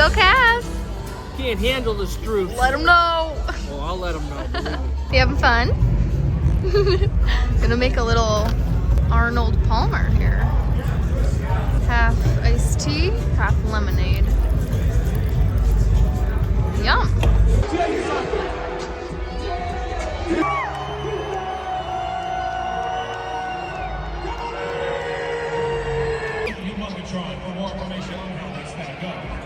Go Cavs! Can't handle the truth. Let them know. Oh, I'll let them know. You having fun? Gonna make a little Arnold Palmer here. Half iced tea, half lemonade. Yum. For more information on how this thing goes.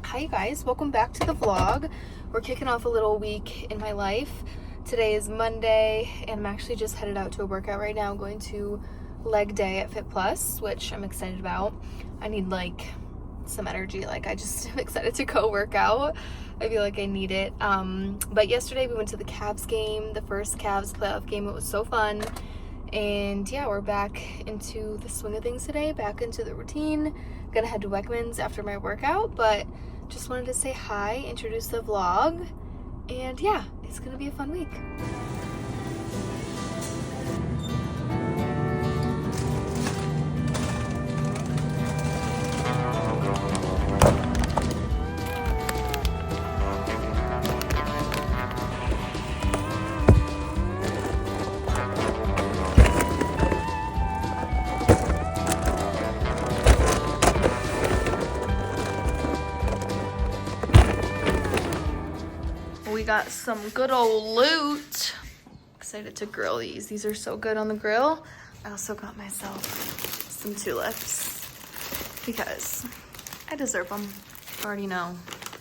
Hi you guys, welcome back to the vlog. We're kicking off a little week in my life. Today is Monday and I'm actually just headed out to a workout right now. I'm going to leg day at Fit Plus, which I'm excited about. I need like some energy, like I just am excited to go work out. I feel like I need it. But yesterday we went to the Cavs game, the first Cavs playoff game. It was so fun. And yeah, we're back into the swing of things today, back into the routine. Gonna head to Wegmans after my workout, but just wanted to say hi, introduce the vlog, and yeah, it's gonna be a fun week. We got some good old loot. Excited to grill these. These are so good on the grill. I also got myself some tulips because I deserve them. You already know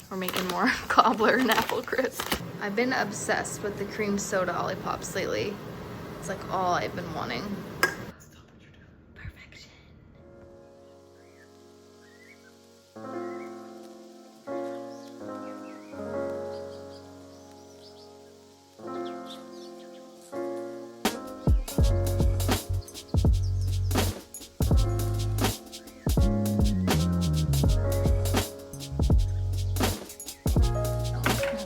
we're making more cobbler and apple crisp. I've been obsessed with the cream soda lollipops lately. It's like all I've been wanting. Perfection.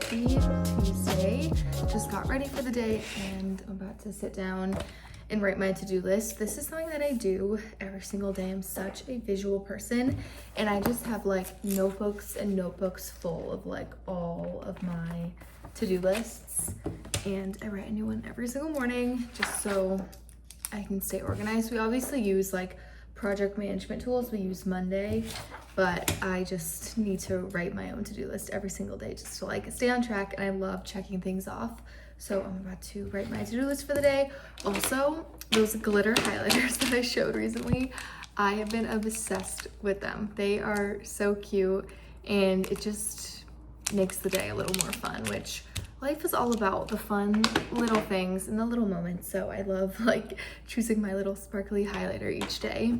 Tuesday, just got ready for the day and I'm about to sit down and write my to-do list. This is something that I do every single day. I'm such a visual person and I just have like notebooks and notebooks full of like all of my to-do lists, and I write a new one every single morning just so I can stay organized. We obviously use like project management tools. We use Monday, but I just need to write my own to-do list every single day just to like stay on track, and I love checking things off. So I'm about to write my to-do list for the day. Also, those glitter highlighters that I showed recently, I have been obsessed with them. They are so cute and it just makes the day a little more fun, which life is all about, the fun little things and the little moments. So I love like choosing my little sparkly highlighter each day.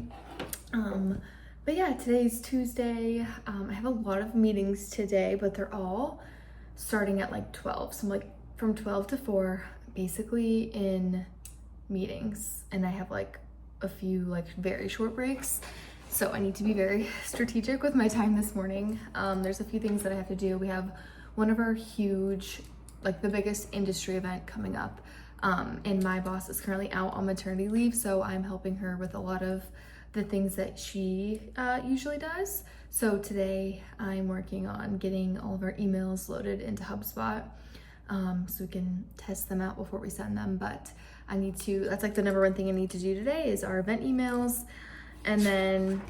But yeah, today's Tuesday. I have a lot of meetings today, but they're all starting at like 12. So I'm like from 12 to 4, basically in meetings. And I have like a few like very short breaks. So I need to be very strategic with my time this morning. There's a few things that I have to do. We have one of our huge, like the biggest industry event coming up. And my boss is currently out on maternity leave. So I'm helping her with a lot of the things that she usually does. So today I'm working on getting all of our emails loaded into HubSpot so we can test them out before we send them. But I need to, that's like the number one thing I need to do today is our event emails. And then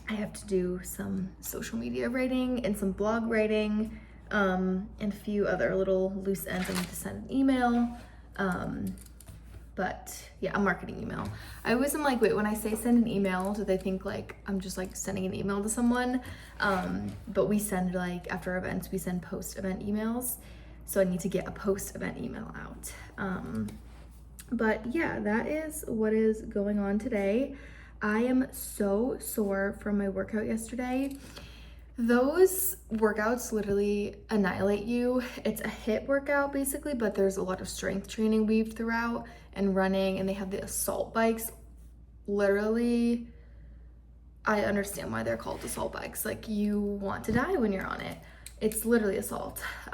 I have to do some social media writing and some blog writing and a few other little loose ends. I need to send an email. But yeah, a marketing email. I always am like, wait, when I say send an email, do they think like I'm just like sending an email to someone? But we send like, after our events, we send post-event emails. so I need to get a post-event email out. But yeah, that is what is going on today. I am so sore from my workout yesterday. Those workouts literally annihilate you. It's a HIIT workout basically, but there's a lot of strength training weaved throughout and running, and they have the assault bikes. Literally, I understand why they're called assault bikes. Like, you want to die when you're on it. It's literally assault. But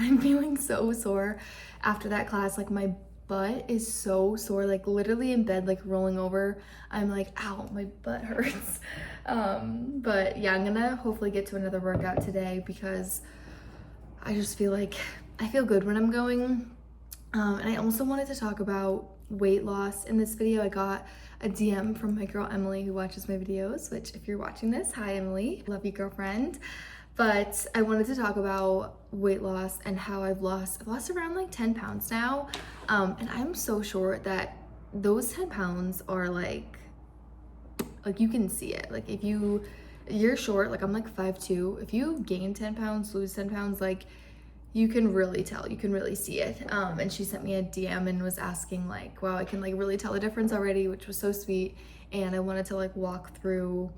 I'm feeling so sore after that class. Like, my butt is so sore, like literally in bed, like rolling over. I'm like, ow, my butt hurts. But yeah, I'm gonna hopefully get to another workout today because I just feel like I feel good when I'm going. And I also wanted to talk about weight loss in this video. I got a DM from my girl Emily, who watches my videos, which if you're watching this, hi Emily, love you girlfriend. But I wanted to talk about weight loss and how I've lost around like 10 pounds now. And I'm so sure that those 10 pounds are like you can see it. Like, if you're short, like I'm like 5'2", if you gain 10 pounds, lose 10 pounds, like you can really tell, you can really see it. And she sent me a DM and was asking like, wow, I can like really tell the difference already, which was so sweet. And I wanted to like walk through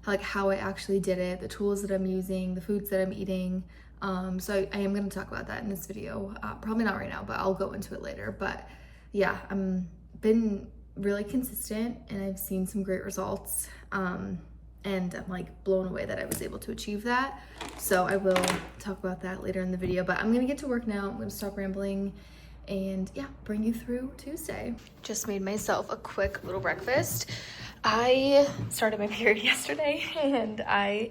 like how I actually did it, the tools that I'm using, the foods that I'm eating. So I am going to talk about that in this video. Probably not right now, but I'll go into it later. But yeah, I'm been really consistent and I've seen some great results. And I'm like blown away that I was able to achieve that. So I will talk about that later in the video, but I'm going to get to work now. I'm going to stop rambling and yeah, bring you through Tuesday. Just made myself a quick little breakfast. I started my period yesterday and I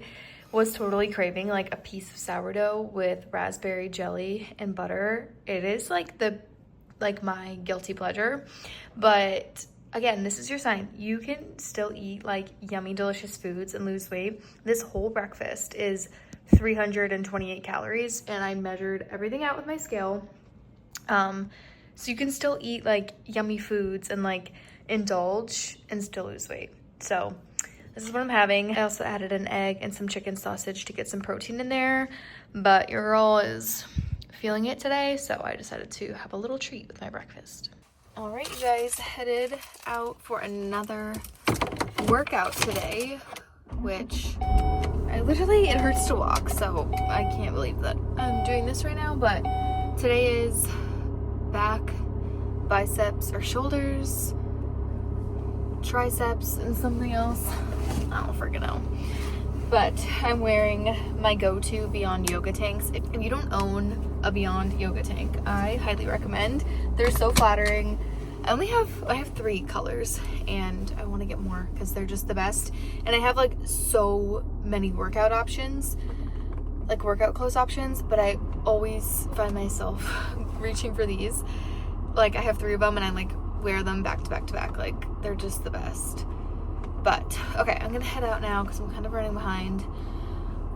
was totally craving like a piece of sourdough with raspberry jelly and butter. It is like my guilty pleasure, but again, this is your sign. You can still eat like yummy, delicious foods and lose weight. This whole breakfast is 328 calories and I measured everything out with my scale. So you can still eat like yummy foods and like indulge and still lose weight. So this is what I'm having. I also added an egg and some chicken sausage to get some protein in there, but your girl is feeling it today, so I decided to have a little treat with my breakfast. All right, you guys, headed out for another workout today, which it hurts to walk, so I can't believe that I'm doing this right now, but today is back, biceps or shoulders, triceps, and something else. I don't freaking know. But I'm wearing my go-to Beyond Yoga tanks. If you don't own a Beyond Yoga tank, I highly recommend. They're so flattering. I have 3 colors and I want to get more because they're just the best. And I have like so many workout options, like workout clothes options, but I always find myself reaching for these. Like I have 3 of them and I like wear them back to back to back. Like they're just the best. But okay, I'm gonna head out now because I'm kind of running behind.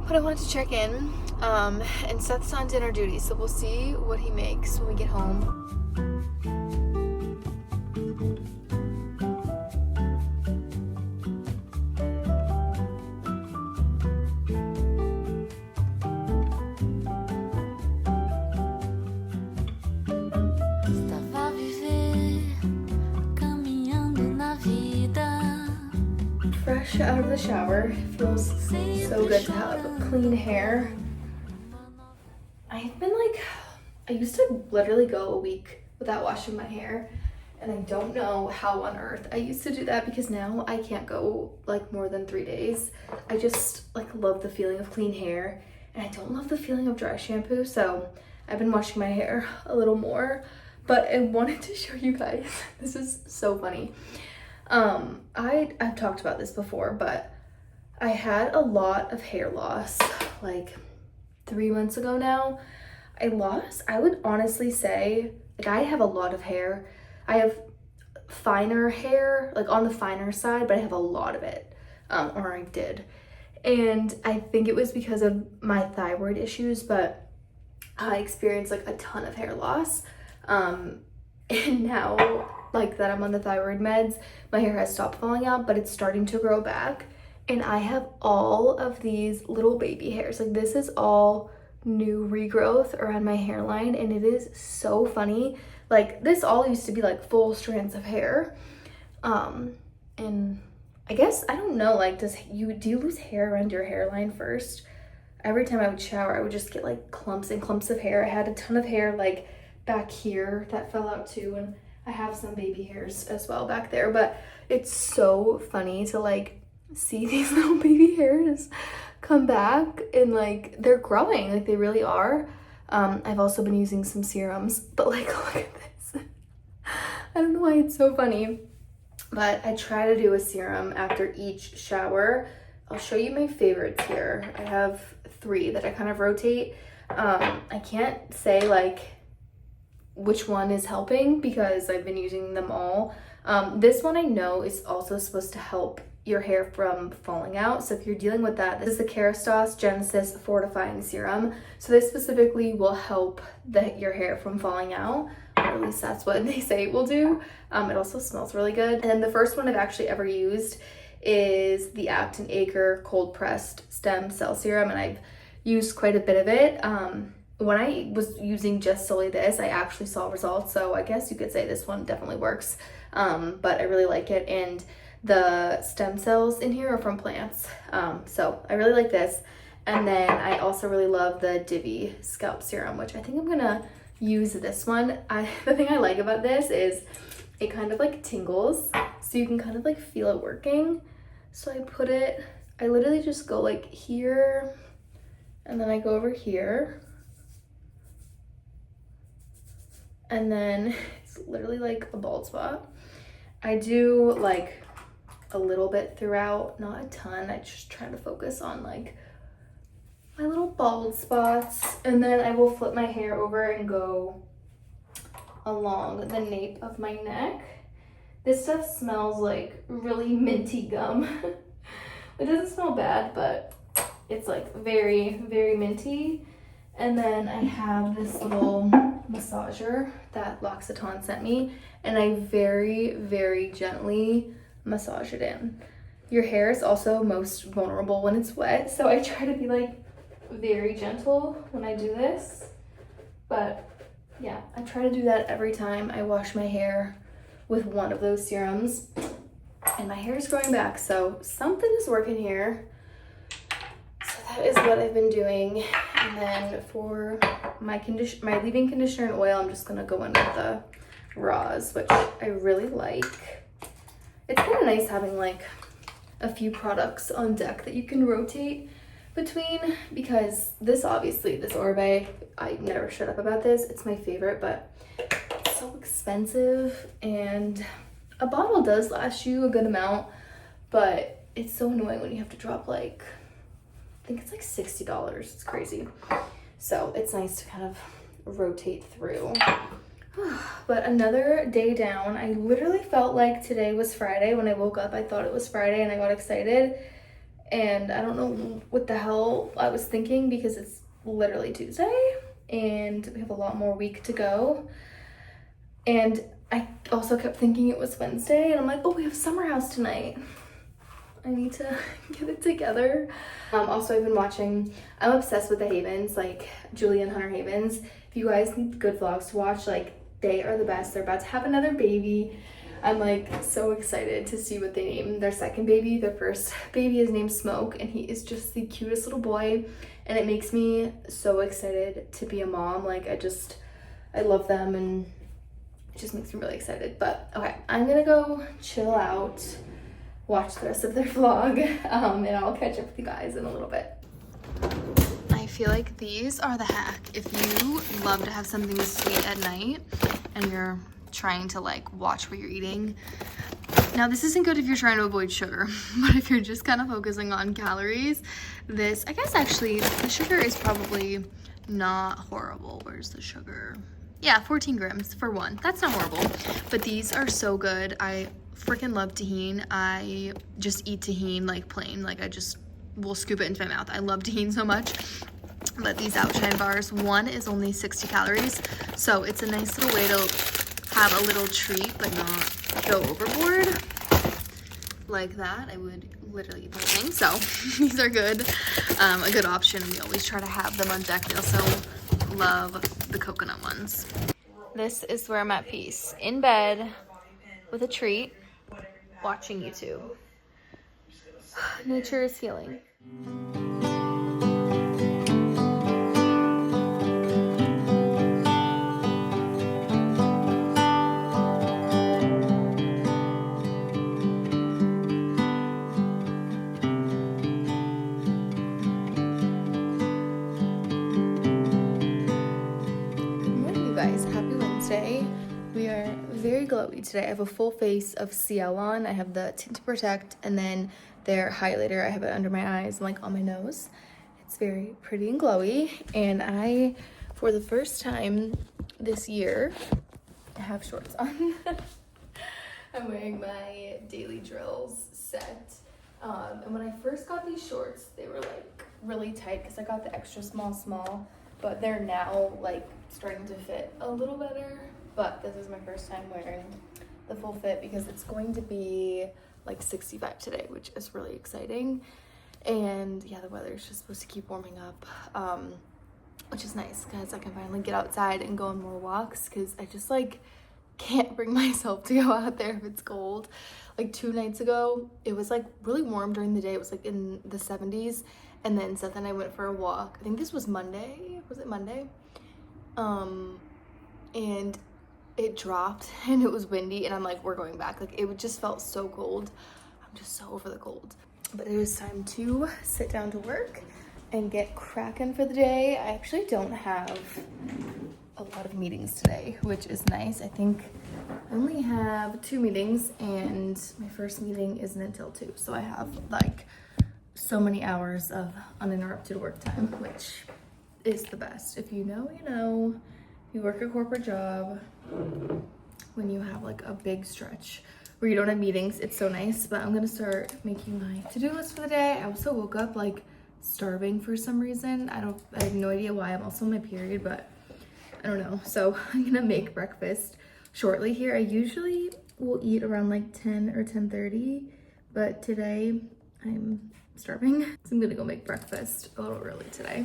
But I wanted to check in. And Seth's on dinner duty, so we'll see what he makes when we get home. Fresh out of the shower. Feels so good to have clean hair. I've been like, I used to literally go a week without washing my hair, and I don't know how on earth I used to do that because now I can't go like more than 3 days. I just like love the feeling of clean hair and I don't love the feeling of dry shampoo, so I've been washing my hair a little more. But I wanted to show you guys, this is so funny. I've talked about this before, but I had a lot of hair loss like 3 months ago now. I would honestly say, like I have a lot of hair. I have finer hair, like on the finer side, but I have a lot of it, or I did. And I think it was because of my thyroid issues, but I experienced like a ton of hair loss. And now, like that I'm on the thyroid meds, my hair has stopped falling out, but it's starting to grow back. And I have all of these little baby hairs. Like this is all new regrowth around my hairline, and it is so funny. Like, this all used to be like full strands of hair. And I guess, I don't know, like, do you lose hair around your hairline first? Every time I would shower, I would just get like clumps and clumps of hair. I had a ton of hair like back here that fell out too, and I have some baby hairs as well back there. But it's so funny to like see these little baby hairs come back, and like they're growing, like they really are. I've also been using some serums, but like look at this. I don't know why it's so funny, but I try to do a serum after each shower. I'll show you my favorites here. I have 3 that I kind of rotate. I can't say like which one is helping because I've been using them all. This one I know is also supposed to help your hair from falling out. So if you're dealing with that, this is the Kerastase Genesis Fortifying Serum. So this specifically will help your hair from falling out, or at least that's what they say it will do. It also smells really good. And then the first one I've actually ever used is the Acton Acre Cold Pressed Stem Cell Serum, and I've used quite a bit of it. When I was using just solely this, I actually saw results, so I guess you could say this one definitely works. But I really like it, and the stem cells in here are from plants, so I really like this. And then I also really love the Divi Scalp Serum, which I think I'm gonna use this one. The thing I like about this is it kind of like tingles, so you can kind of like feel it working. So I literally just go like here, and then I go over here, and then it's literally like a bald spot. I do like a little bit throughout, not a ton. I just try to focus on like my little bald spots, and then I will flip my hair over and go along the nape of my neck. This stuff smells like really minty gum. It doesn't smell bad, but it's like very, very minty. And then I have this little massager that L'Occitane sent me, and I very, very gently massage it in. Your hair is also most vulnerable when it's wet, so I try to be like very gentle when I do this. But yeah, I try to do that every time I wash my hair with one of those serums. And my hair is growing back, so something is working here. So that is what I've been doing. And then for my leave-in conditioner and oil, I'm just gonna go in with the Raws, which I really like. It's kind of nice having like a few products on deck that you can rotate between, because this Orbe, I never shut up about this. It's my favorite, but it's so expensive, and a bottle does last you a good amount, but it's so annoying when you have to drop like, I think it's like $60. It's crazy. So it's nice to kind of rotate through. But another day down. I literally felt like today was Friday. When I woke up, I thought it was Friday, and I got excited. And I don't know what the hell I was thinking, because it's literally Tuesday, and we have a lot more week to go. And I also kept thinking it was Wednesday, and I'm like, oh, we have Summer House tonight. I need to get it together. Also, I've been watching, I'm obsessed with the Havens, like Julie and Hunter Havens. If you guys need good vlogs to watch, like, they are the best. They're about to have another baby. I'm like so excited to see what they name their second baby. Their first baby is named Smoke, and he is just the cutest little boy, and it makes me so excited to be a mom. Like, I love them, and it just makes me really excited. But okay, I'm gonna go chill out, watch the rest of their vlog, and I'll catch up with you guys in a little bit. I feel like these are the hack if you love to have something sweet at night and you're trying to like watch what you're eating. Now, this isn't good if you're trying to avoid sugar, but if you're just kind of focusing on calories, this, I guess actually the sugar is probably not horrible. Where's the sugar? Yeah, 14 grams for one. That's not horrible, but these are so good. I freaking love tahini. I just eat tahini like plain, like I just will scoop it into my mouth. I love tahini so much. But these Outshine bars, one is only 60 calories, so it's a nice little way to have a little treat but not go overboard. like that, I would literally eat the whole thing. So these are good, a good option. We always try to have them on deck. We also love the coconut ones. This is where I'm at peace, in bed with a treat, watching YouTube. Nature is healing. Guys, happy Wednesday. We are very glowy today. I have a full face of CL on. I have the tint to protect and then their highlighter. I have it under my eyes and like on my nose. It's very pretty and glowy. And I, for the first time this year, have shorts on. I'm wearing my Daily Drills set. And when I first got these shorts, they were like really tight because I got the extra small. But they're now like starting to fit a little better. But this is my first time wearing the full fit because it's going to be like 65 today, which is really exciting. And yeah, the weather is just supposed to keep warming up, which is nice because I can finally get outside and go on more walks because I just like can't bring myself to go out there if it's cold. Like 2 nights ago, it was like really warm during the day. It was like in the 70s. And then Seth and I went for a walk. I think this was Monday. Was it Monday? And it dropped and it was windy and I'm like, we're going back. Like it just felt so cold. I'm just so over the cold. But it was time to sit down to work and get cracking for the day. I actually don't have a lot of meetings today, which is nice. I think I only have 2 meetings and my first meeting isn't until 2. So I have like so many hours of uninterrupted work time, which is the best. If you know, you know. You work a corporate job, when you have like a big stretch where you don't have meetings, it's so nice. But I'm gonna start making my to-do list for the day. I also woke up like starving for some reason. I have no idea why. I'm also on my period, but I don't know. So I'm gonna make breakfast shortly here. I usually will eat around like 10 or 10:30, but today I'm starving. So I'm gonna go make breakfast a little early today.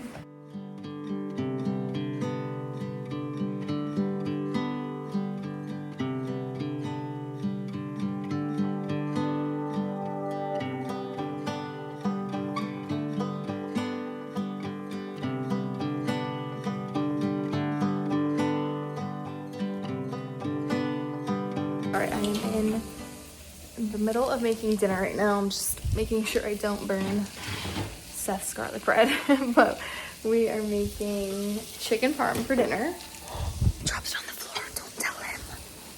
All right, I'm in the middle of making dinner right now. I'm just making sure I don't burn Seth's garlic bread, but we are making chicken parm for dinner. Drops it on the floor, don't tell him.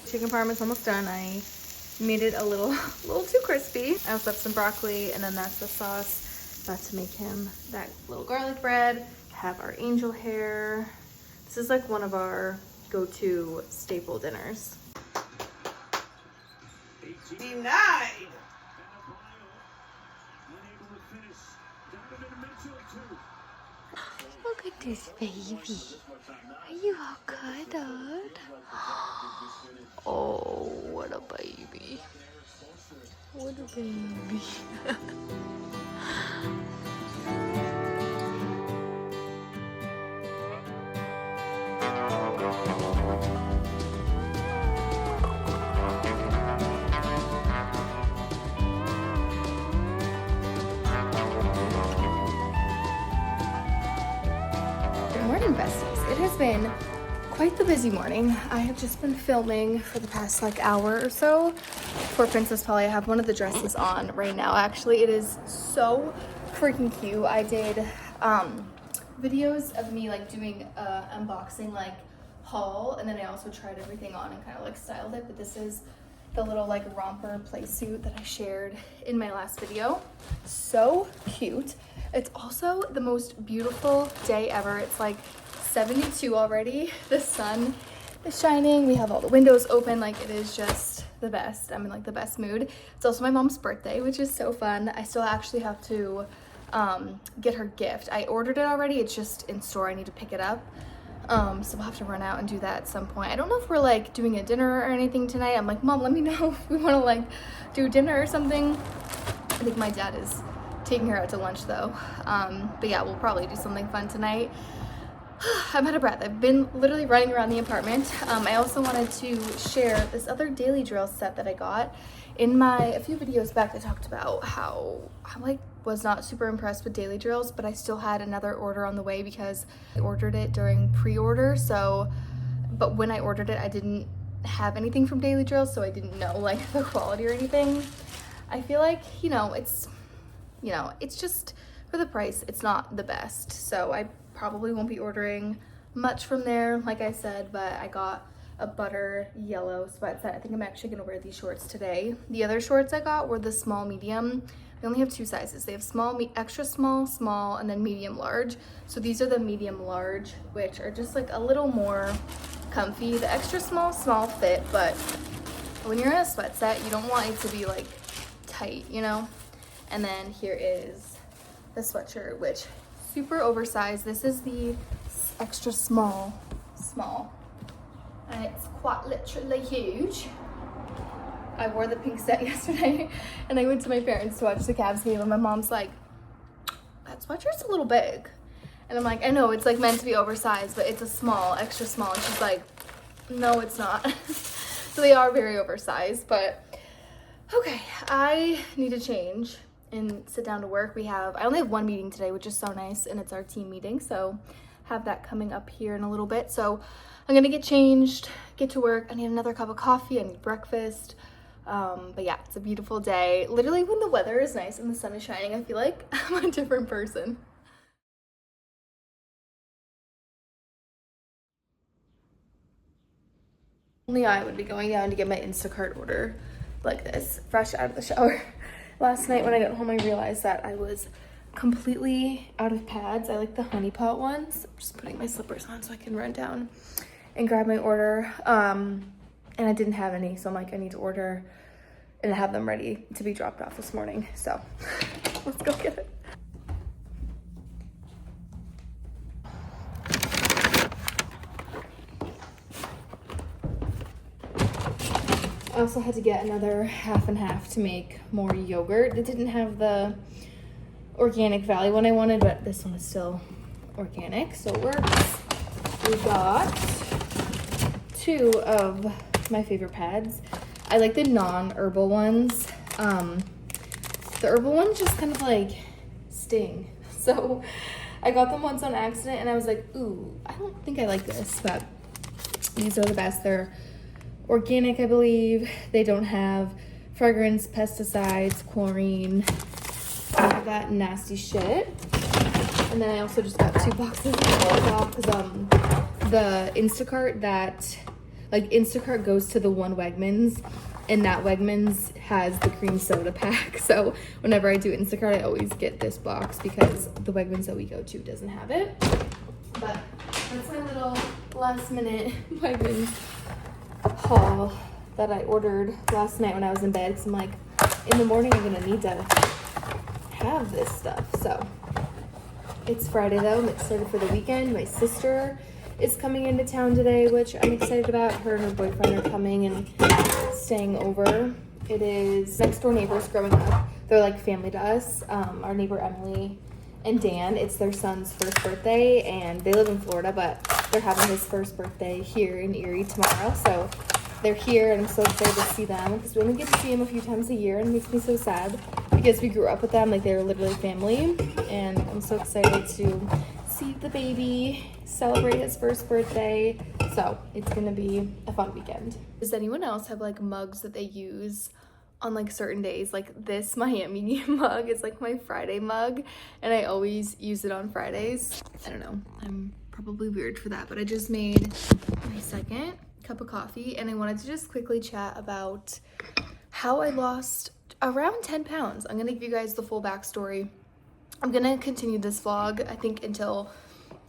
Chicken parm is almost done. I made it a little too crispy. I also have some broccoli, and then that's the sauce. About to make him that little garlic bread. Have our angel hair. This is like one of our go-to staple dinners. Denied. Look at this baby. Are you all cuddled? Oh, what a baby. What a baby. Besties. It has been quite the busy morning. I have just been filming for the past like hour or so for Princess Polly. I have one of the dresses on right now. Actually, it is so freaking cute. I did videos of me like doing unboxing like haul, and then I also tried everything on and kind of like styled it. But this is the little like romper play suit that I shared in my last video. So cute. It's also the most beautiful day ever. It's like 72 already. The sun is shining. We have all the windows open. Like it is just the best. I'm in like the best mood. It's also my mom's birthday, which is so fun. I still actually have to get her gift. I ordered it already. It's just in store. I need to pick it up. So we'll have to run out and do that at some point. I don't know if we're like doing a dinner or anything tonight. I'm like, Mom, let me know if we want to like do dinner or something. I think my dad is taking her out to lunch though. But yeah, we'll probably do something fun tonight. I'm out of breath. I've been literally running around the apartment. I also wanted to share this other daily drill set that I got. In a few videos back, I talked about how I was not super impressed with daily drills, but I still had another order on the way because I ordered it during pre-order. So, but when I ordered it, I didn't have anything from daily drills, so I didn't know like the quality or anything. I feel like, it's just for the price, it's not the best. So I probably won't be ordering much from there, like I said, but I got a butter yellow sweatset. I think I'm actually gonna wear these shorts today. The other shorts I got were the small medium. They only have 2 sizes. They have small, extra small, small, and then medium large. So these are the medium large, which are just like a little more comfy. The extra small fit, but when you're in a sweatset, you don't want it to be like tight, And then here is the sweatshirt, which super oversized. This is the extra small, and it's quite literally huge. I wore the pink set yesterday and I went to my parents to watch the Cavs game, and my mom's like, that sweatshirt's a little big. And I'm like, I know, it's like meant to be oversized, but it's a small, extra small. And she's like, no, it's not. So they are very oversized, but okay, I need to change and sit down to work. I only have 1 meeting today, which is so nice, and it's our team meeting, so have that coming up here in a little bit. So I'm gonna get changed, get to work. I need another cup of coffee, I need breakfast. But yeah, it's a beautiful day. Literally when the weather is nice and the sun is shining, I feel like I'm a different person. Only I would be going down to get my Instacart order like this, fresh out of the shower. Last night when I got home, I realized that I was completely out of pads. I like the honey pot ones. I'm just putting my slippers on so I can run down and grab my order. And I didn't have any, so I'm like, I need to order and have them ready to be dropped off this morning. So let's go get it. I also had to get another half and half to make more yogurt. It didn't have the organic value one I wanted, but this one is still organic, so it works. We got 2 of my favorite pads. I like the non-herbal ones. The herbal ones just kind of like sting. So I got them once on accident and I was like, ooh, I don't think I like this, but these are the best. They're organic, I believe. They don't have fragrance, pesticides, chlorine, all of that nasty shit. And then I also just got 2 boxes of off because the Instacart Instacart goes to the one Wegmans, and that Wegmans has the cream soda pack. So whenever I do Instacart, I always get this box because the Wegmans that we go to doesn't have it. But that's my little last minute Wegmans haul that I ordered last night when I was in bed, because I'm like, in the morning I'm gonna need to have this stuff. So it's Friday though, I'm excited for the weekend. My sister is coming into town today, which I'm excited about. Her and her boyfriend are coming and staying over. It is next door neighbors growing up. They're like family to us. Our neighbor Emily and Dan, it's their son's first birthday, and they live in Florida, but they're having his first birthday here in Erie tomorrow. So they're here, and I'm so excited to see them because we only get to see them a few times a year, and it makes me so sad because we grew up with them. Like, they were literally family, and I'm so excited to see the baby, celebrate his first birthday. So it's gonna be a fun weekend. Does anyone else have like mugs that they use on like certain days? Like this Miami mug is like my Friday mug, and I always use it on Fridays. I don't know, I'm probably weird for that, but I just made my second cup of coffee, and I wanted to just quickly chat about how I lost around 10 pounds. I'm gonna give you guys the full backstory. I'm gonna continue this vlog, I think, until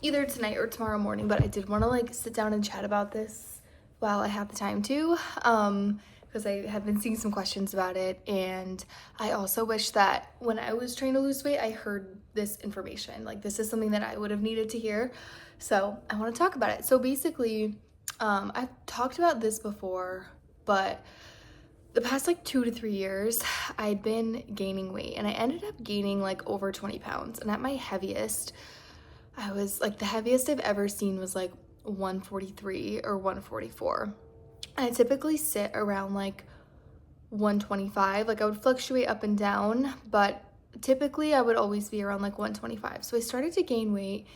either tonight or tomorrow morning, but I did want to like sit down and chat about this while I have the time to, because I have been seeing some questions about it, and I also wish that when I was trying to lose weight, I heard this information. Like, this is something that I would have needed to hear, so I want to talk about it. So basically, I've talked about this before, but the past like 2 to 3 years, I'd been gaining weight, and I ended up gaining like over 20 pounds. And at my heaviest, I was like, the heaviest I've ever seen was like 143 or 144. And I typically sit around like 125. Like I would fluctuate up and down, but typically I would always be around like 125. So I started to gain weight,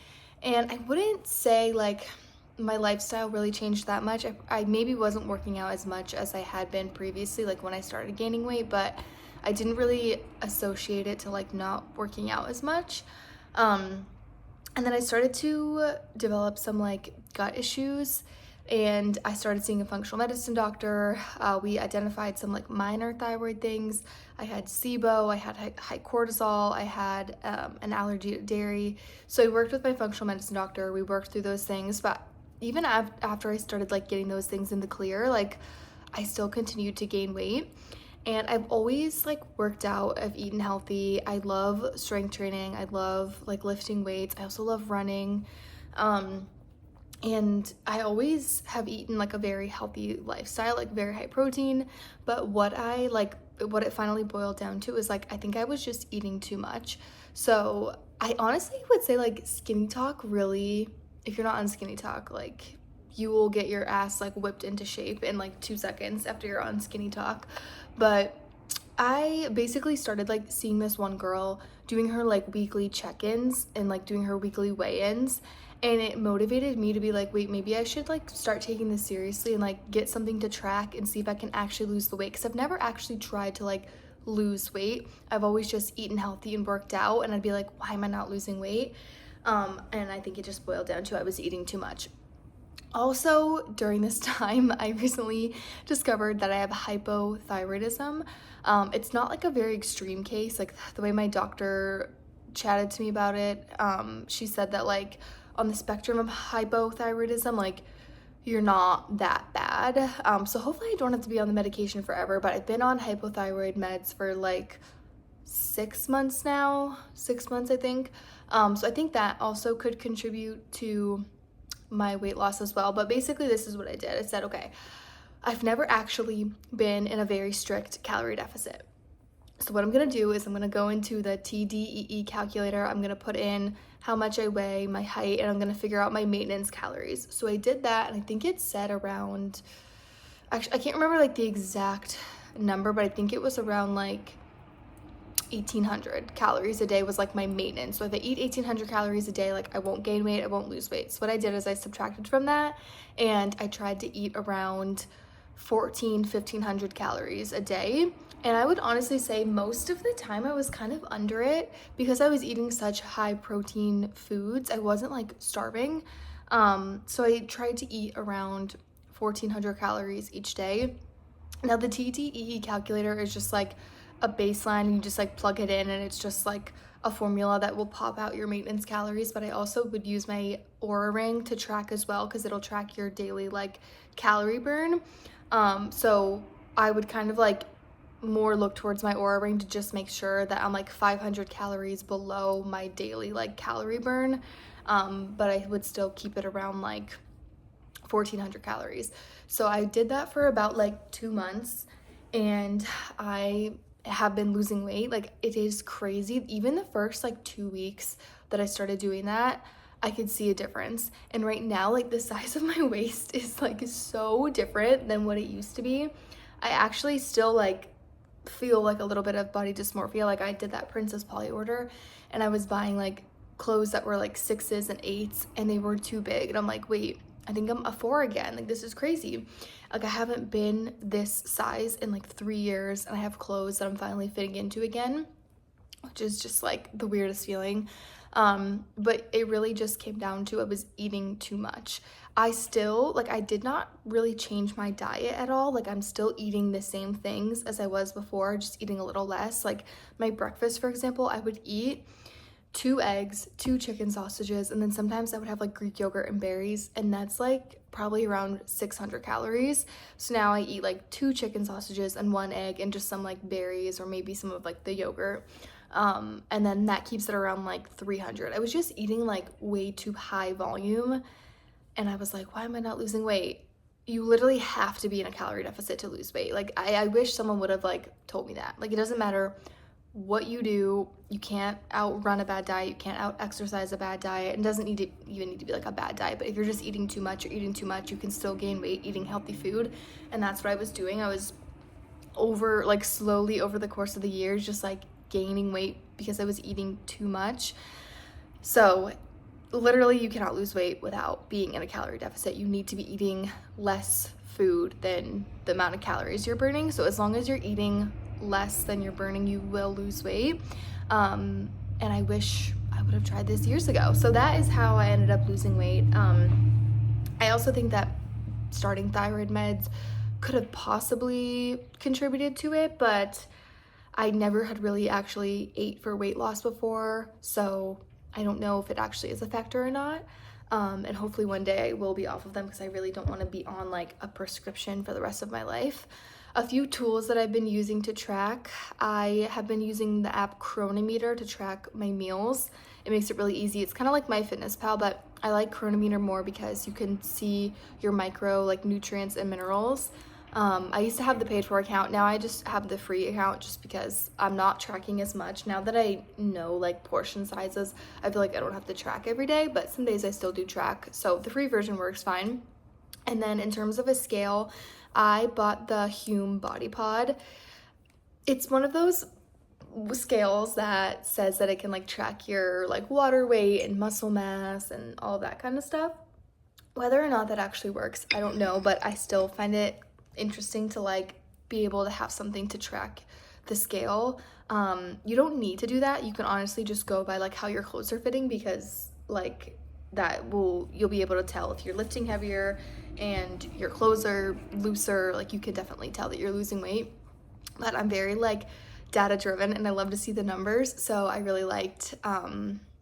and I wouldn't say like my lifestyle really changed that much. I maybe wasn't working out as much as I had been previously, like when I started gaining weight, but I didn't really associate it to like not working out as much. And then I started to develop some like gut issues, and I started seeing a functional medicine doctor. We identified some like minor thyroid things. I had SIBO, I had high cortisol, I had an allergy to dairy. So I worked with my functional medicine doctor. We worked through those things, but even after I started like getting those things in the clear, like I still continued to gain weight. And I've always like worked out, I've eaten healthy. I love strength training. I love like lifting weights. I also love running. And I always have eaten like a very healthy lifestyle, like very high protein. But what it finally boiled down to is like, I think I was just eating too much. So I honestly would say like Skinny Talk really, if you're not on Skinny Talk, like you will get your ass like whipped into shape in like 2 seconds after you're on Skinny Talk. But I basically started like seeing this one girl doing her like weekly check-ins and like doing her weekly weigh-ins, and it motivated me to be like, wait, maybe I should like start taking this seriously and like get something to track and see if I can actually lose the weight, because I've never actually tried to like lose weight. I've always just eaten healthy and worked out, and I'd be like, why am I not losing weight? And I think it just boiled down to I was eating too much. Also, during this time, I recently discovered that I have hypothyroidism. It's not like a very extreme case. Like the way my doctor chatted to me about it, she said that like on the spectrum of hypothyroidism, like you're not that bad. So hopefully I don't have to be on the medication forever, but I've been on hypothyroid meds for like 6 months now, 6 months, I think. So I think that also could contribute to my weight loss as well. But basically this is what I did. I said, okay, I've never actually been in a very strict calorie deficit. So what I'm gonna do is I'm gonna go into the TDEE calculator. I'm gonna put in how much I weigh, my height, and I'm gonna figure out my maintenance calories. So I did that, and I think it said around, actually I can't remember like the exact number, but I think it was around like 1,800 calories a day was like my maintenance. So if I eat 1,800 calories a day, like I won't gain weight, I won't lose weight. So what I did is I subtracted from that, and I tried to eat around 1,500 calories a day. And I would honestly say most of the time I was kind of under it because I was eating such high protein foods. I wasn't like starving. So I tried to eat around 1,400 calories each day. Now the TDEE calculator is just like a baseline. You just like plug it in, and it's just like a formula that will pop out your maintenance calories. But I also would use my Oura ring to track as well, because it'll track your daily like calorie burn. So I would kind of like more look towards my Oura ring to just make sure that I'm like 500 calories below my daily like calorie burn. But I would still keep it around like 1,400 calories. So I did that for about like 2 months, and I have been losing weight. Like it is crazy. Even the first like 2 weeks that I started doing that, I could see a difference. And right now, like the size of my waist is like so different than what it used to be. I actually still like feel like a little bit of body dysmorphia. Like I did that Princess Polly order, and I was buying like clothes that were like 6s and 8s, and they were too big. And I'm like, wait, I think I'm a 4 again. Like this is crazy. Like I haven't been this size in like 3 years, and I have clothes that I'm finally fitting into again, which is just like the weirdest feeling. But it really just came down to I was eating too much. I still, like I did not really change my diet at all. Like I'm still eating the same things as I was before, just eating a little less. Like my breakfast, for example, I would eat 2 eggs, 2 chicken sausages, and then sometimes I would have like Greek yogurt and berries, and that's like probably around 600 calories. So now I eat like 2 chicken sausages and 1 egg and just some like berries or maybe some of like the yogurt. And then that keeps it around like 300. I was just eating like way too high volume, and I was like, why am I not losing weight? you literally have to be in a calorie deficit to lose weight. Like I wish someone would have like told me that. Like it doesn't matter what you do, you can't outrun a bad diet, you can't out exercise a bad diet. It doesn't even need to be like a bad diet, but if you're just eating too much or eating too much, you can still gain weight eating healthy food. And that's what I was doing. I was slowly over the course of the years just like gaining weight because I was eating too much. So literally you cannot lose weight without being in a calorie deficit. You need to be eating less food than the amount of calories you're burning. So as long as you're eating less than you're burning, you will lose weight. And I wish I would have tried this years ago. So that is how I ended up losing weight. I also think that starting thyroid meds could have possibly contributed to it, but I never had really actually ate for weight loss before, so I don't know if it actually is a factor or not. And hopefully one day I will be off of them because I really don't want to be on like a prescription for the rest of my life. A few tools that I've been using to track. I have been using the app Chronometer to track my meals. It makes it really easy. It's kind of like MyFitnessPal, but I like Chronometer more because you can see your micro like nutrients and minerals. I used to have the paid for account. Now I just have the free account just because I'm not tracking as much. Now that I know like portion sizes, I feel like I don't have to track every day, but some days I still do track. So the free version works fine. And then in terms of a scale, I bought the Hume Body Pod. It's one of those scales that says that it can like track your like water weight and muscle mass and all that kind of stuff. Whether or not that actually works, I don't know, but I still find it interesting to like be able to have something to track the scale. You don't need to do that. You can honestly just go by like how your clothes are fitting, because like you'll be able to tell if you're lifting heavier and your clothes are looser. Like you can definitely tell that you're losing weight. But I'm very like data driven and I love to see the numbers, so I really liked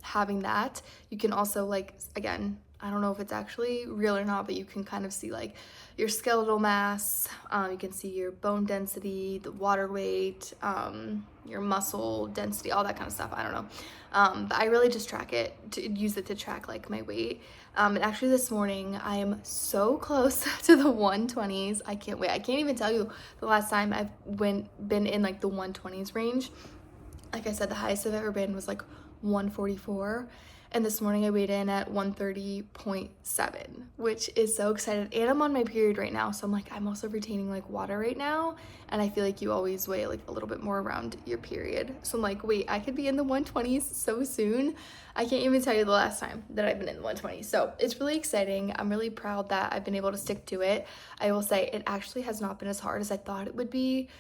having that. You can also like, again, I don't know if it's actually real or not, but you can kind of see like your skeletal mass, you can see your bone density, the water weight, your muscle density, all that kind of stuff. I don't know. But I really just use it to track like my weight. And actually this morning I am so close to the 120s. I can't wait. I can't even tell you the last time I've been in like the 120s range. Like I said, the highest I've ever been was like 144. And this morning I weighed in at 130.7, which is so excited. And I'm on my period right now, so I'm like, I'm also retaining like water right now. And I feel like you always weigh like a little bit more around your period. So I'm like, wait, I could be in the 120s so soon. I can't even tell you the last time that I've been in the 120s. So it's really exciting. I'm really proud that I've been able to stick to it. I will say it actually has not been as hard as I thought it would be.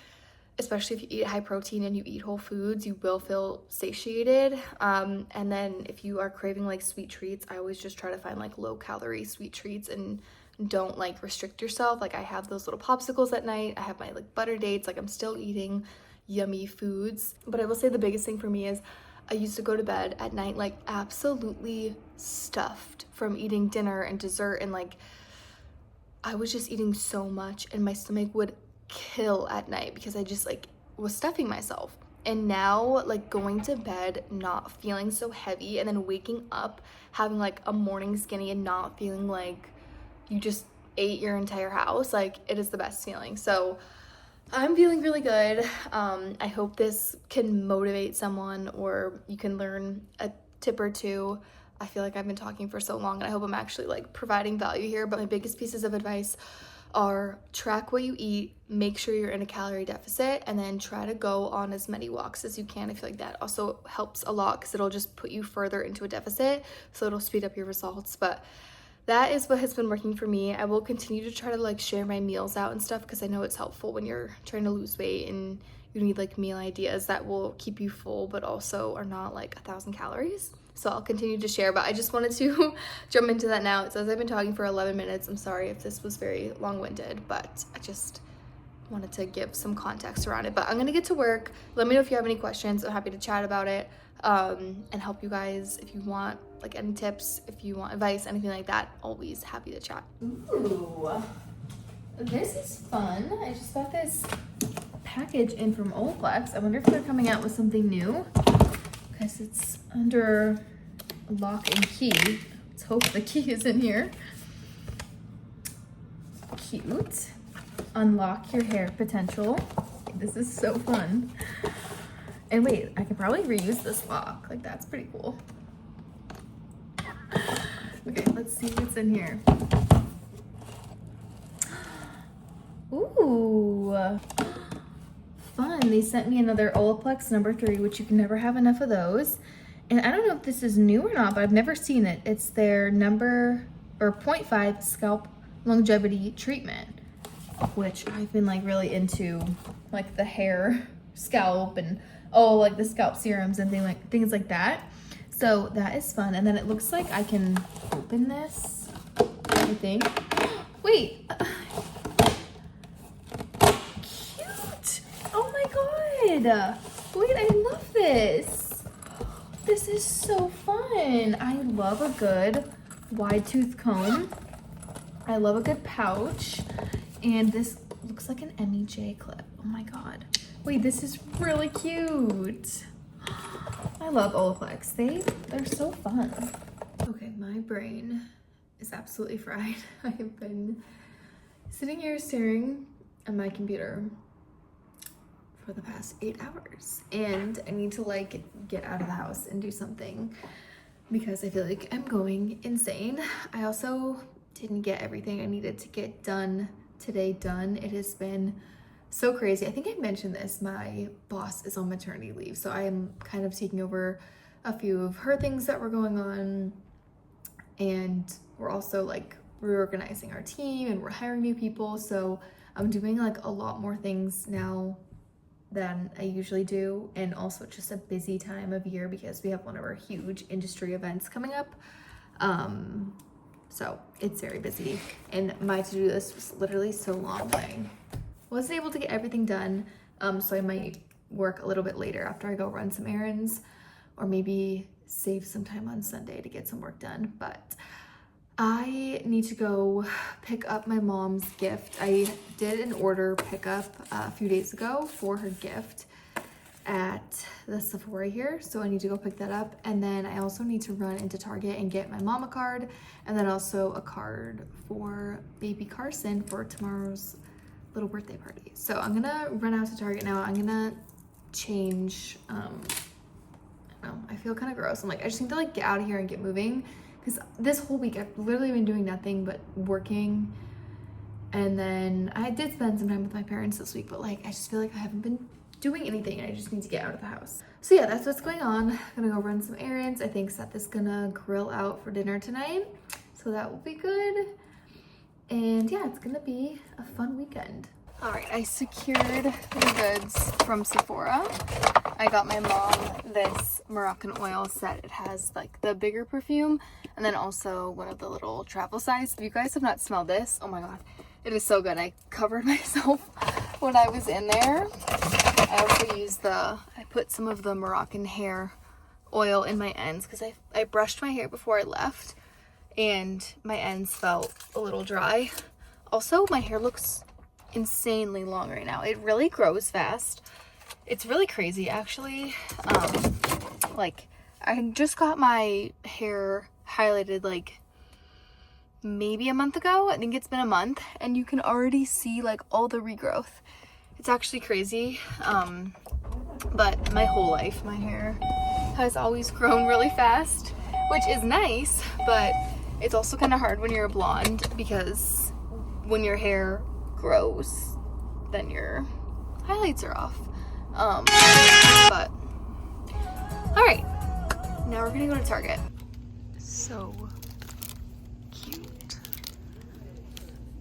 Especially if you eat high protein and you eat whole foods, you will feel satiated. And then if you are craving like sweet treats, I always just try to find like low calorie sweet treats and don't like restrict yourself. Like I have those little popsicles at night. I have my like butter dates. Like I'm still eating yummy foods. But I will say the biggest thing for me is I used to go to bed at night like absolutely stuffed from eating dinner and dessert, and like I was just eating so much and my stomach would kill at night because I just like was stuffing myself. And now like going to bed not feeling so heavy and then waking up having like a morning skinny and not feeling like you just ate your entire house, like it is the best feeling. So I'm feeling really good. I hope this can motivate someone or you can learn a tip or two. I feel like I've been talking for so long and I hope I'm actually like providing value here. But my biggest pieces of advice are track what you eat, make sure you're in a calorie deficit, and then try to go on as many walks as you can. I feel like that also helps a lot because it'll just put you further into a deficit, so it'll speed up your results. But that is what has been working for me. I will continue to try to like share my meals out and stuff because I know it's helpful when you're trying to lose weight and you need like meal ideas that will keep you full but also are not like 1,000 calories. So I'll continue to share, but I just wanted to jump into that now. It says I've been talking for 11 minutes. I'm sorry if this was very long-winded, but I just wanted to give some context around it. But I'm gonna get to work. Let me know if you have any questions. I'm happy to chat about it and help you guys if you want like any tips, if you want advice, anything like that. Always happy to chat. Ooh, this is fun. I just got this package in from Olaplex. I wonder if they're coming out with something new, because it's under lock and key. Let's hope the key is in here. cute. Unlock your hair potential. This is so fun. And wait, I can probably reuse this lock. Like, that's pretty cool. Okay, let's see what's in here. Ooh, fun. They sent me another Olaplex number 3, which you can never have enough of those. And I don't know if this is new or not, but I've never seen it. It's their number or 0.5 scalp longevity treatment, which I've been like really into, like the hair, scalp, and like the scalp serums and things like that. So that is fun. And then it looks like I can open this, I think. Wait. Cute. Oh my God. Wait, I love this. This is so fun. I love a good wide tooth comb. I love a good pouch. And this looks like an MEJ clip. Oh my God. Wait, this is really cute. I love Olaplex. They're so fun. Okay, my brain is absolutely fried. I have been sitting here staring at my computer for the past 8 hours, and I need to like get out of the house and do something because I feel like I'm going insane. I also didn't get everything I needed to get done today done. It has been so crazy. I think I mentioned this. My boss is on maternity leave, so I am kind of taking over a few of her things that were going on, and we're also like reorganizing our team and we're hiring new people. So I'm doing like a lot more things now than I usually do, and also just a busy time of year because we have one of our huge industry events coming up. So it's very busy, and my to-do list was literally so long. I wasn't able to get everything done, so I might work a little bit later after I go run some errands, or maybe save some time on Sunday to get some work done. But I need to go pick up my mom's gift. I did an order pickup a few days ago for her gift at the Sephora here, so I need to go pick that up. And then I also need to run into Target and get my mom a card, and then also a card for baby Carson for tomorrow's little birthday party. So I'm gonna run out to Target now. I'm gonna change. I don't know, I feel kind of gross. I'm like, I just need to like get out of here and get moving, because this whole week I've literally been doing nothing but working. And then I did spend some time with my parents this week, but like I just feel like I haven't been doing anything. I just need to get out of the house. So yeah, that's what's going on. I'm gonna go run some errands. I think Seth is gonna grill out for dinner tonight, so that will be good. And yeah, it's gonna be a fun weekend. All right, I secured the goods from Sephora. I got my mom this Moroccan oil set. It has like the bigger perfume and then also one of the little travel size. If you guys have not smelled this, oh my God, it is so good. I covered myself when I was in there. I also used I put some of the Moroccan hair oil in my ends because I brushed my hair before I left and my ends felt a little dry. Also, my hair looks insanely long right now. It really grows fast. It's really crazy actually. Like I just got my hair highlighted like maybe a month ago. I think it's been a month, and you can already see like all the regrowth. It's actually crazy. But my whole life my hair has always grown really fast, which is nice, but it's also kind of hard when you're a blonde, because when your hair grows then your highlights are off. But all right, now we're gonna go to Target. So cute.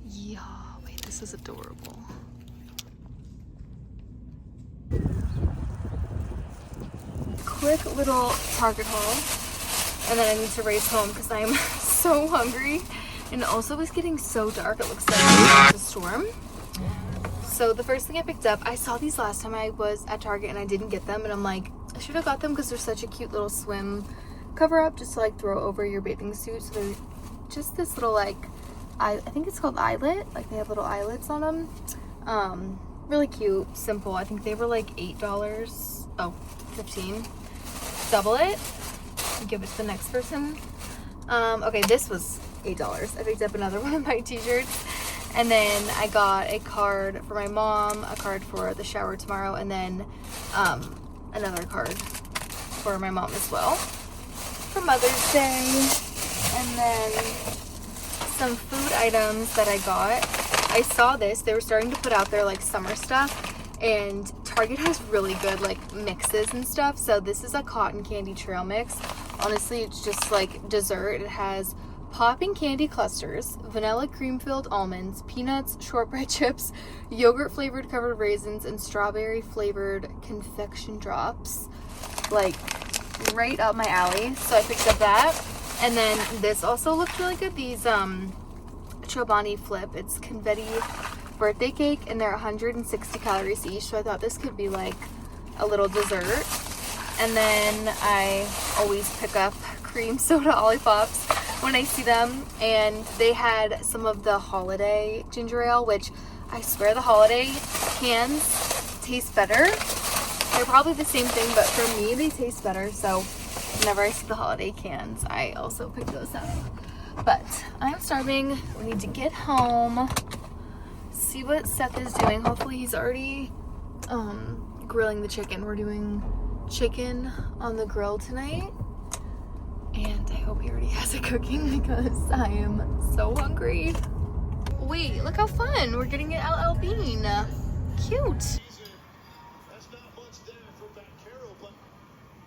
Yeah, wait, this is adorable. Quick little Target haul, and then I need to race home because I'm so hungry, and it also is getting so dark. It looks like it's a storm. So the first thing I picked up, I saw these last time I was at Target and I didn't get them, and I'm like, I should have got them because they're such a cute little swim cover up just to like throw over your bathing suit. So they're just this little like, I think it's called eyelet, like they have little eyelets on them. Really cute, simple. I think they were like $8. Oh, $15. Double it, give it to the next person. Okay, this was $8. I picked up another one of my t-shirts, And then I got a card for my mom, a card for the shower tomorrow, and then another card for my mom as well for Mother's Day. And then some food items that I got. I saw this. They were starting to put out their like summer stuff, and Target has really good like mixes and stuff. So this is a cotton candy trail mix. Honestly, it's just like dessert. It has popping candy clusters, vanilla cream filled almonds, peanuts, shortbread chips, yogurt flavored covered raisins, and strawberry flavored confection drops. Like right up my alley. So I picked up that. And then this also looked really good. These Chobani Flip. It's confetti birthday cake, and they're 160 calories each. So I thought this could be like a little dessert. And then I always pick up cream soda Olippops when I see them, and they had some of the holiday ginger ale, which I swear the holiday cans taste better. They're probably the same thing, but for me they taste better. So whenever I see the holiday cans, I also pick those up. But I'm starving. We need to get home, see what Seth is doing. Hopefully he's already grilling the chicken. We're doing chicken on the grill tonight, and I hope he already has it cooking because I am so hungry. Wait, look how fun. We're getting an LL Bean. Cute.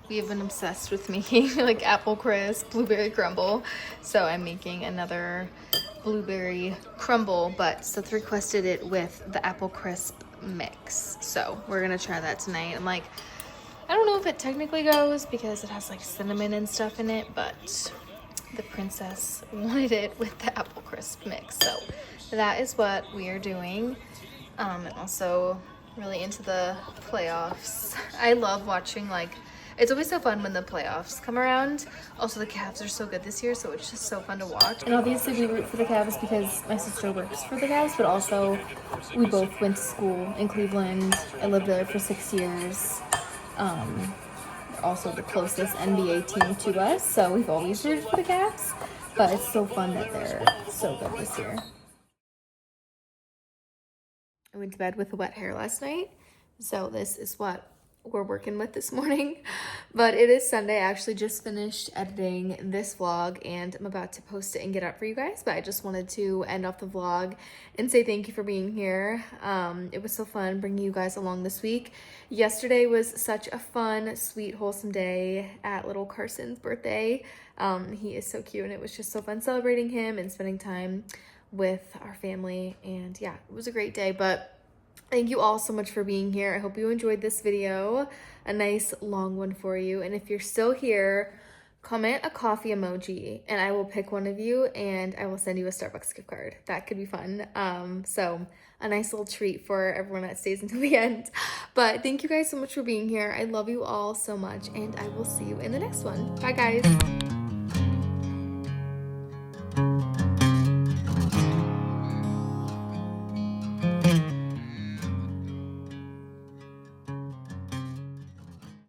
We have been obsessed with making like apple crisp, blueberry crumble. So I'm making another blueberry crumble, but Seth requested it with the apple crisp mix. So we're gonna try that tonight. I'm like, I don't know if it technically goes because it has like cinnamon and stuff in it, but the princess wanted it with the apple crisp mix. So that is what we are doing. And also really into the playoffs. I love watching, like, it's always so fun when the playoffs come around. Also, the Cavs are so good this year, so it's just so fun to watch. And obviously we root for the Cavs because my sister works for the Cavs, but also we both went to school in Cleveland. I lived there for 6 years. Also the closest NBA team to us, so we've always rooted for the Cavs, but it's so fun that they're so good this year. I went to bed with a wet hair last night, so this is what we're working with this morning. But it is Sunday. I actually just finished editing this vlog and I'm about to post it and get up for you guys, but I just wanted to end off the vlog and say thank you for being here. It was so fun bringing you guys along this week. Yesterday was such a fun, sweet, wholesome day at little Carson's birthday. He is so cute, and it was just so fun celebrating him and spending time with our family. And yeah, it was a great day. But thank you all so much for being here. I hope you enjoyed this video, a nice long one for you. And if you're still here, comment a coffee emoji and I will pick one of you and I will send you a Starbucks gift card. That could be fun. So a nice little treat for everyone that stays until the end. But thank you guys so much for being here. I love you all so much, and I will see you in the next one. Bye guys.